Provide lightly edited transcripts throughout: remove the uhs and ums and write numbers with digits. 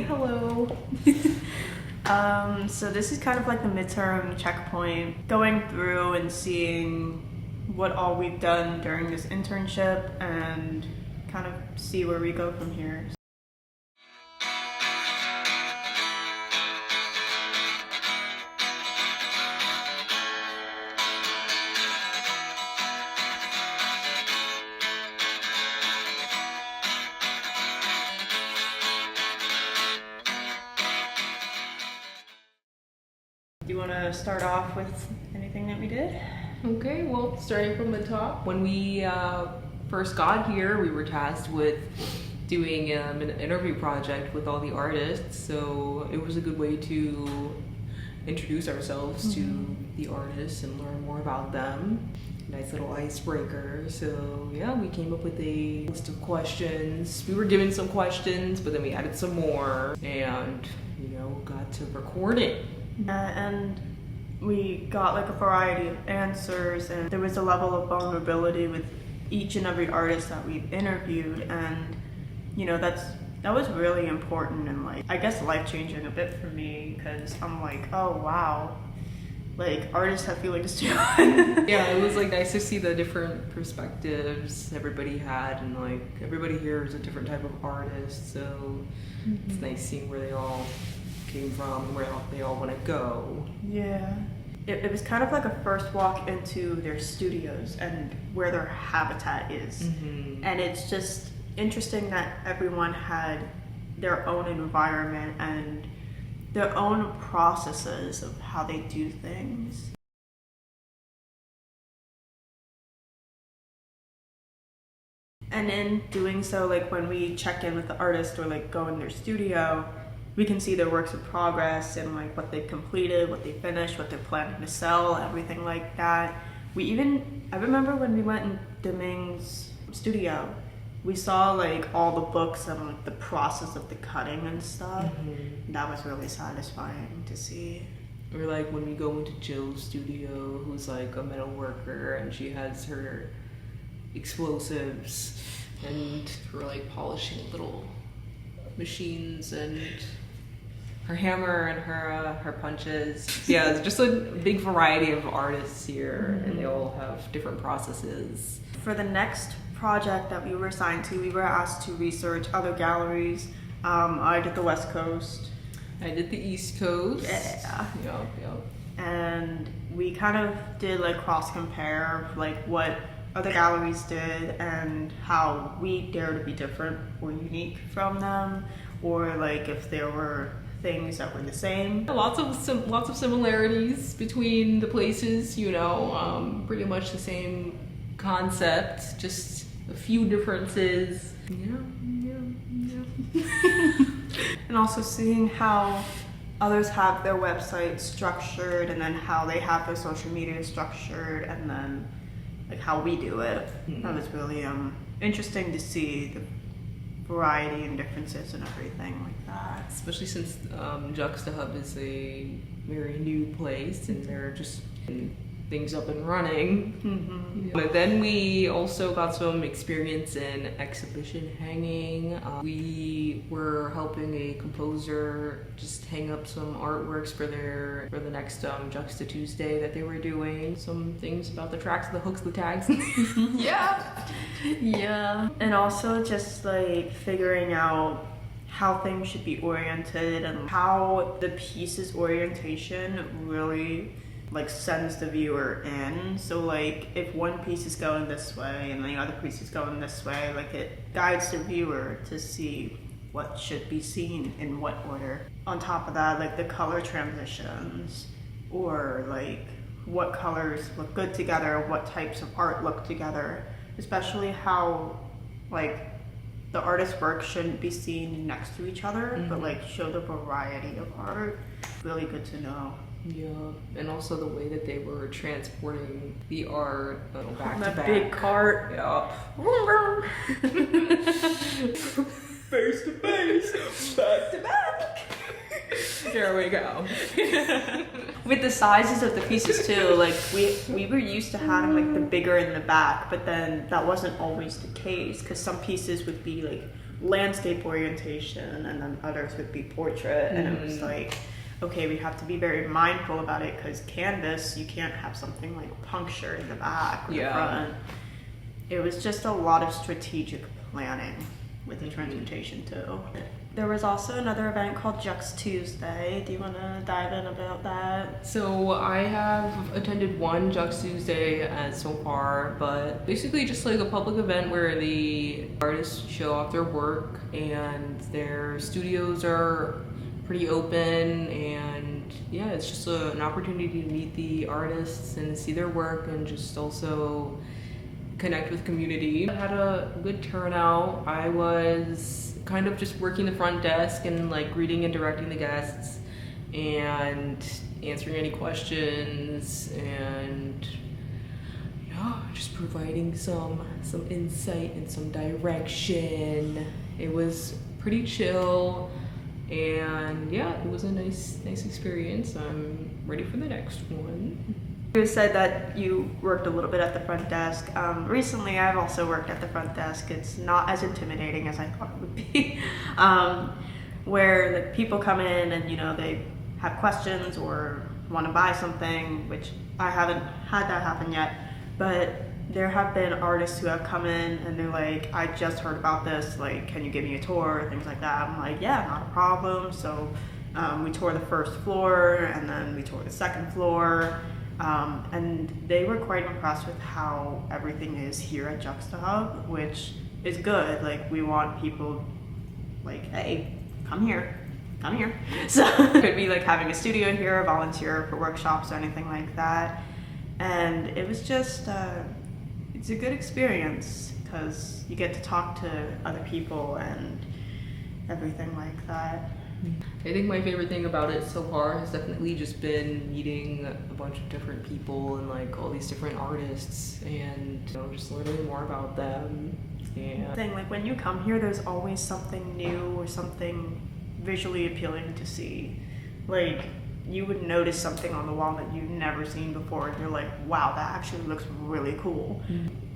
hello. So this is kind of like the midterm checkpoint, going through and seeing what all we've done during this internship and kind of see where we go from here. Do you want to start off with anything that we did? Okay, well, starting from the top, when we first got here, we were tasked with doing an interview project with all the artists, so it was a good way to introduce ourselves to the artists and learn more about them. Nice little icebreaker. So yeah, we came up with a list of questions. We were given some questions, but then we added some more and, got to record it. And we got like a variety of answers, and there was a level of vulnerability with each and every artist that we've interviewed, and that was really important and I guess life-changing a bit for me, because I'm like, oh wow, artists have feelings too. Yeah, it was nice to see the different perspectives everybody had, and everybody here is a different type of artist, so it's nice seeing where they all came from, where they all want to go. Yeah. It was kind of like a first walk into their studios and where their habitat is. And it's just interesting that everyone had their own environment and their own processes of how they do things. And in doing so, when we check in with the artist or go in their studio, we can see their works of progress and what they've completed, what they finished, what they're planning to sell, everything like that. I remember when we went in Deming's studio, we saw all the books and the process of the cutting and stuff. That was really satisfying to see. Or when we go into Jill's studio, who's a metal worker, and she has her explosives, and we're polishing little machines and her hammer and her punches. Yeah, it's just a big variety of artists here, and they all have different processes. For the next project that we were assigned to, we were asked to research other galleries. I did the West Coast. I did the East Coast. Yeah. Yep. And we kind of did cross compare what other galleries did and how we dare to be different or unique from them, or if there were things that were the same. Lots of similarities between the places, pretty much the same concept, just a few differences. Yeah. And also seeing how others have their website structured, and then how they have their social media structured, and then how we do it. That was really interesting to see the variety and differences and everything like that. Especially since Juxtahub is a very new place and they're just getting things up and running. But then we also got some experience in exhibition hanging. We were helping a composer just hang up some artworks for the next Juxta Tuesday that they were doing. Some things about the tracks, the hooks, the tags. Yeah. And also just figuring out how things should be oriented and how the piece's orientation really sends the viewer in. So if one piece is going this way and the other piece is going this way, it guides the viewer to see what should be seen in what order. On top of that, the color transitions, or what colors look good together, what types of art look together, especially how the artist's work shouldn't be seen next to each other, but show the variety of art. Really good to know. Yeah, and also the way that they were transporting the art back to that back. Big cart. Yup. Face to face, back to back. There we go. With the sizes of the pieces too, we were used to having the bigger in the back, but then that wasn't always the case, because some pieces would be landscape orientation, and then others would be portrait. And it was like, okay, we have to be very mindful about it because canvas, you can't have something like punctured in the back or the front. It was just a lot of strategic planning with the transportation too. There was also another event called Juxtahub. Do you want to dive in about that? So I have attended one Juxtahub so far, but basically just like a public event where the artists show off their work and their studios are pretty open, and yeah, it's just an opportunity to meet the artists and see their work and just also connect with community. I had a good turnout. I was kind of just working the front desk and like greeting and directing the guests and answering any questions and just providing some insight and some direction. It was pretty chill, and yeah, it was a nice experience. I'm ready for the next one. You said that you worked a little bit at the front desk. Recently, I've also worked at the front desk. It's not as intimidating as I thought it would be. Where the people come in and they have questions or want to buy something, which I haven't had that happen yet. But there have been artists who have come in and they're like, I just heard about this. Like, can you give me a tour? Things like that. I'm like, yeah, not a problem. So we toured the first floor and then we toured the second floor. And they were quite impressed with how everything is here at Juxtahub, which is good. Like, we want people like, hey, come here. So it could be like having a studio here, volunteer for workshops or anything like that. And it was just, it's a good experience because you get to talk to other people and everything like that. I think my favorite thing about it so far has definitely just been meeting a bunch of different people and like all these different artists and just learning more about them. And like when you come here, there's always something new or something visually appealing to see. Like, you would notice something on the wall that you've never seen before and you're like, wow, that actually looks really cool.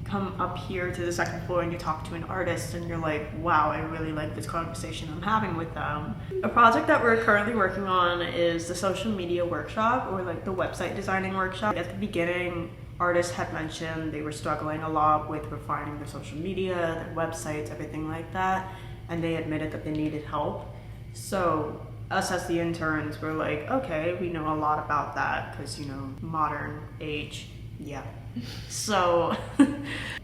Come up here to the second floor and you talk to an artist and you're like, wow, I really like this conversation I'm having with them. A project that we're currently working on is the social media workshop, or like the website designing workshop. At the beginning, artists had mentioned they were struggling a lot with refining their social media, their websites, everything like that, and they admitted that they needed help. So us as the interns were like, okay, we know a lot about that because modern age, yeah. So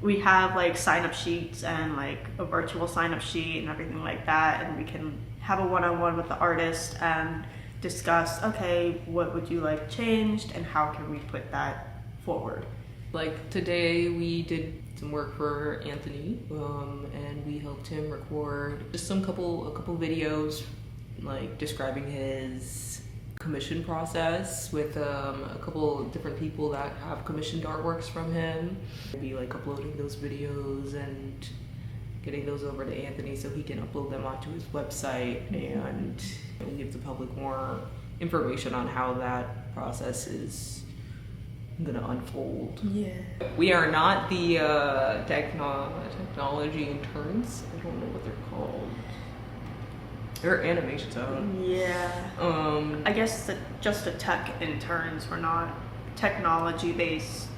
we have like sign-up sheets and like a virtual sign-up sheet and everything like that, and we can have a one-on-one with the artist and discuss, okay, what would you like changed and how can we put that forward. Like today we did some work for Anthony, and we helped him record just a couple videos like describing his commission process with a couple different people that have commissioned artworks from him. We'll be like uploading those videos and getting those over to Anthony so he can upload them onto his website and give the public more information on how that process is gonna unfold. Yeah. We are not the technology interns. I don't know what they're called. They're animation zone. Yeah. I guess just the tech interns were not technology based,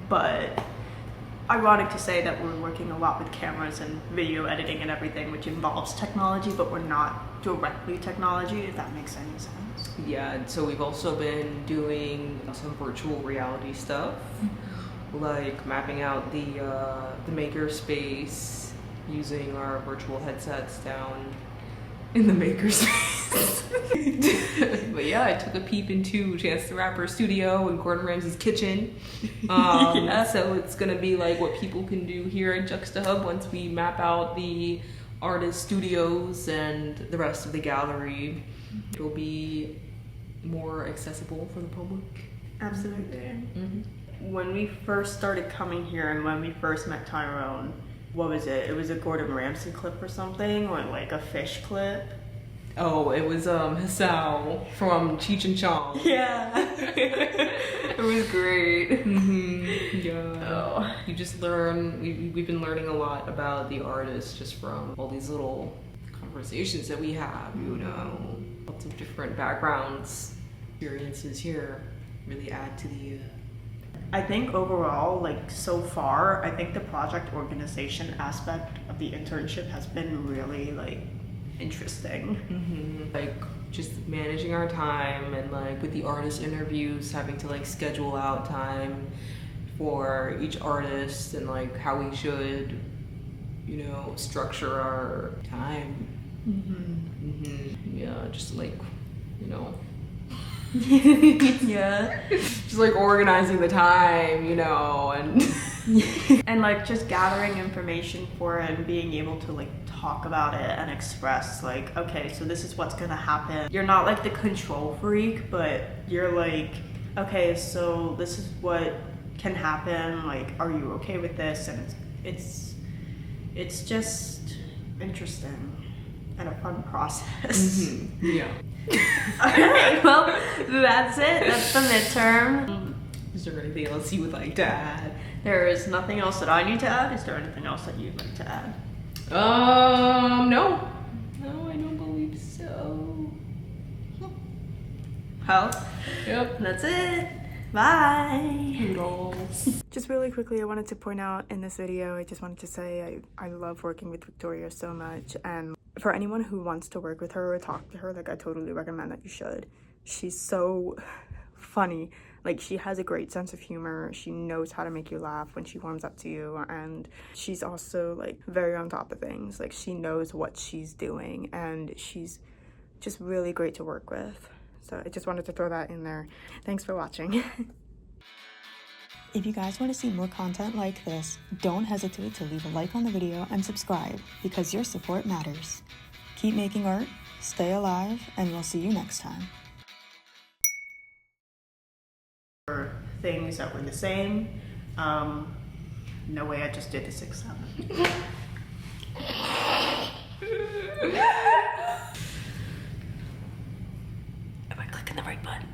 but ironic to say that we're working a lot with cameras and video editing and everything, which involves technology, but we're not directly technology, if that makes any sense. Yeah, so we've also been doing some virtual reality stuff, like mapping out the maker space using our virtual headsets down in the makerspace. But yeah, I took a peep into Chance the Rapper's studio and Gordon Ramsay's kitchen. Yeah. So it's gonna be like what people can do here at Juxtahub once we map out the artist studios and the rest of the gallery. It'll be more accessible for the public. Absolutely. When we first started coming here and when we first met Tyrone, what was it? It was a Gordon Ramsay clip or something, or like a fish clip. Oh, it was Hisao from Cheech and Chong. Yeah. It was great. Yeah. Oh. You just learn. We've been learning a lot about the artist just from all these little conversations that we have. You know, lots of different backgrounds, experiences here really add to the. I think overall, like so far, I think the project organization aspect of the internship has been really like interesting. Like just managing our time and like with the artist interviews, having to like schedule out time for each artist and like how we should, you know, structure our time. Yeah, just like, you know. Yeah. Just like organizing the time, you know, and and like just gathering information for it and being able to like talk about it and express like, okay, so this is what's gonna happen. You're not like the control freak, but you're like, okay, so this is what can happen, like, are you okay with this? And it's just interesting and a fun process. Yeah. Alright, well, that's it. That's the midterm. Is there anything else you would like to add? There is nothing else that I need to add. Is there anything else that you'd like to add? No. No, I don't believe so. Well, Yep. that's it. Bye. Noodles. Just really quickly, I wanted to point out in this video, I just wanted to say I love working with Victoria so much, and for anyone who wants to work with her or talk to her, like I totally recommend that you should. She's so funny. Like she has a great sense of humor. She knows how to make you laugh when she warms up to you, and she's also like very on top of things. Like she knows what she's doing, and she's just really great to work with. So I just wanted to throw that in there. Thanks for watching. If you guys want to see more content like this, don't hesitate to leave a like on the video and subscribe, because your support matters. Keep making art, stay alive, and we'll see you next time. Things that were the same. No way, I just did the 6-7. Am I clicking the right button?